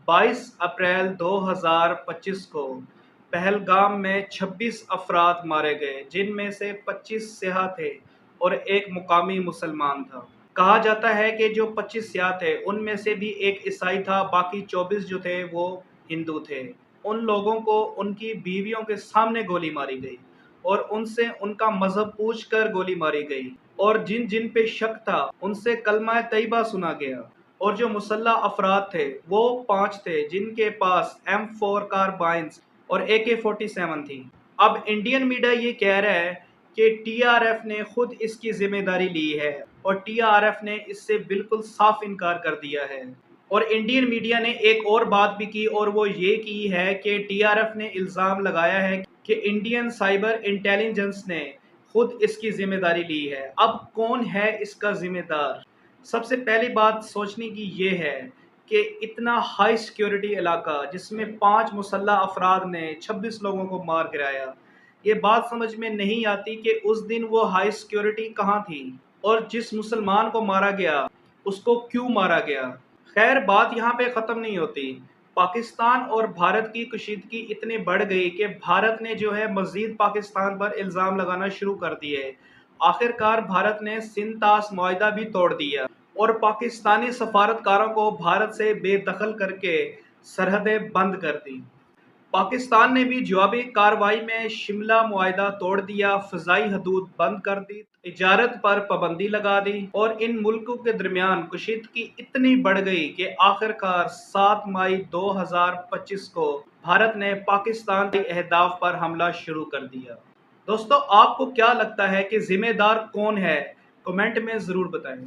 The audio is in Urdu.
22 اپریل 2025 کو پہلگام میں 26 افراد مارے گئے، جن میں سے 25 سیاح تھے اور ایک مقامی مسلمان تھا۔ کہا جاتا ہے کہ جو 25 سیاح تھے ان میں سے بھی ایک عیسائی تھا، باقی 24 جو تھے وہ ہندو تھے۔ ان لوگوں کو ان کی بیویوں کے سامنے گولی ماری گئی اور ان سے ان کا مذہب پوچھ کر گولی ماری گئی، اور جن جن پہ شک تھا ان سے کلمہ طیبہ سنا گیا۔ اور جو مسلح افراد تھے وہ 5 تھے، جن کے پاس M4 کاربائنز اور AK-47 تھی۔ اب انڈین میڈیا یہ کہہ رہا ہے کہ TRF نے خود اس کی ذمہ داری لی ہے، اور TRF نے اس سے بالکل صاف انکار کر دیا ہے۔ اور انڈین میڈیا نے ایک اور بات بھی کی، اور وہ یہ کی ہے کہ TRF نے الزام لگایا ہے کہ انڈین سائبر انٹیلیجنس نے خود اس کی ذمہ داری لی ہے۔ اب کون ہے اس کا ذمہ دار؟ سب سے پہلی بات سوچنے کی یہ ہے کہ اتنا ہائی سیکیورٹی علاقہ جس میں 5 مسلح افراد نے 26 لوگوں کو مار گرایا، یہ بات سمجھ میں نہیں آتی کہ اس دن وہ ہائی سیکیورٹی کہاں تھی، اور جس مسلمان کو مارا گیا اس کو کیوں مارا گیا۔ خیر، بات یہاں پہ ختم نہیں ہوتی۔ پاکستان اور بھارت کی کشیدگی اتنی بڑھ گئی کہ بھارت نے جو ہے مزید پاکستان پر الزام لگانا شروع کر دیے۔ آخرکار بھارت نے سندھ طاس معاہدہ بھی توڑ دیا اور پاکستانی سفارتکاروں کو بھارت سے بے دخل کر کے سرحدیں بند کر دی۔ پاکستان نے بھی جوابی کارروائی میں شملہ معاہدہ توڑ دیا، فضائی حدود بند کر دی، تجارت پر پابندی لگا دی، اور ان ملکوں کے درمیان کشیدگی اتنی بڑھ گئی کہ آخرکار 7 مئی 2025 کو بھارت نے پاکستان کے اہداف پر حملہ شروع کر دیا۔ دوستو، آپ کو کیا لگتا ہے کہ ذمہ دار کون ہے؟ کمنٹ میں ضرور بتائیں۔